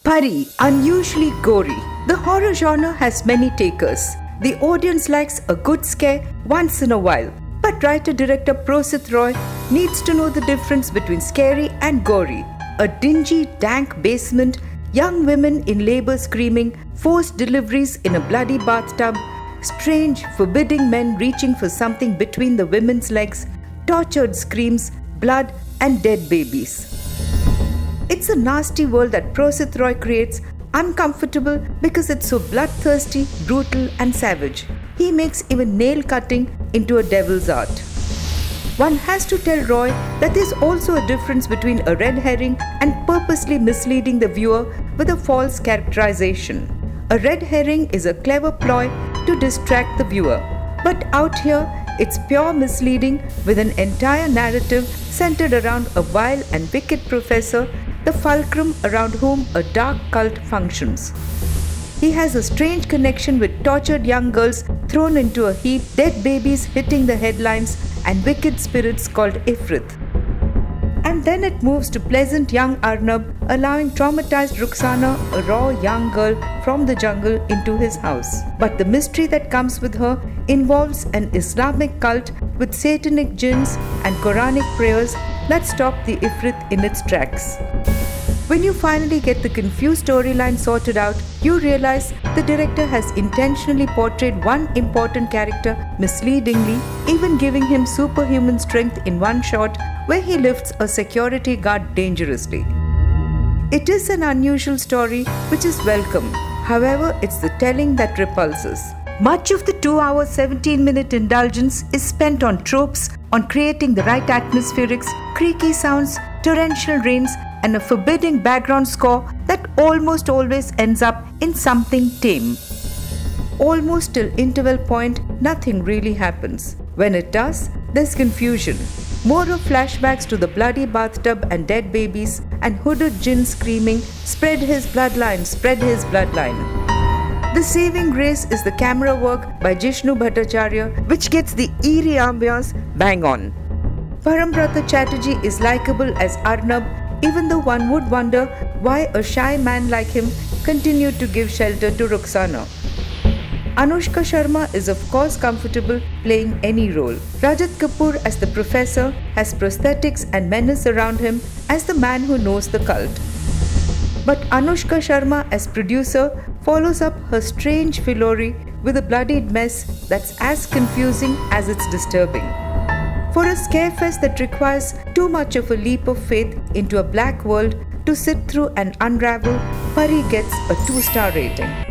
Pari, unusually gory. The horror genre has many takers. The audience likes a good scare once in a while. But writer-director Prosit Roy needs to know the difference between scary and gory. A dingy, dank basement, young women in labor screaming, forced deliveries in a bloody bathtub, strange, forbidding men reaching for something between the women's legs, tortured screams, blood and dead babies. It's a nasty world that Prosit Roy creates, uncomfortable because it's so bloodthirsty, brutal and savage. He makes even nail cutting into a devil's art. One has to tell Roy that there's also a difference between a red herring and purposely misleading the viewer with a false characterization. A red herring is a clever ploy to distract the viewer, but out here it's pure misleading with an entire narrative centered around a vile and wicked professor, the fulcrum around whom a dark cult functions. He has a strange connection with tortured young girls thrown into a heap, dead babies hitting the headlines, and wicked spirits called Ifrit. And then it moves to pleasant young Arnab, allowing traumatized Rukhsana, a raw young girl from the jungle, into his house. But the mystery that comes with her involves an Islamic cult with satanic jinns and Quranic prayers that stop the Ifrit in its tracks. When you finally get the confused storyline sorted out, you realize the director has intentionally portrayed one important character misleadingly, even giving him superhuman strength in one shot where he lifts a security guard dangerously. It is an unusual story which is welcome. However, it's the telling that repulses. Much of the 2-hour 17-minute indulgence is spent on tropes, on creating the right atmospherics, creaky sounds, torrential rains, and a forbidding background score that almost always ends up in something tame. Almost till interval point, nothing really happens. When it does, there's confusion. More of flashbacks to the bloody bathtub and dead babies and hooded jinn screaming, "Spread his bloodline, spread his bloodline." The saving grace is the camera work by Jishnu Bhattacharya, which gets the eerie ambience bang on. Parambrata Chatterjee is likable as Arnab, even though one would wonder why a shy man like him continued to give shelter to Rukhsana. Anushka Sharma is of course comfortable playing any role. Rajat Kapoor as the professor has prosthetics and menace around him as the man who knows the cult. But Anushka Sharma as producer follows up her strange Filori with a bloodied mess that's as confusing as it's disturbing. For a scarefest that requires too much of a leap of faith into a black world to sit through and unravel, Pari gets a 2-star rating.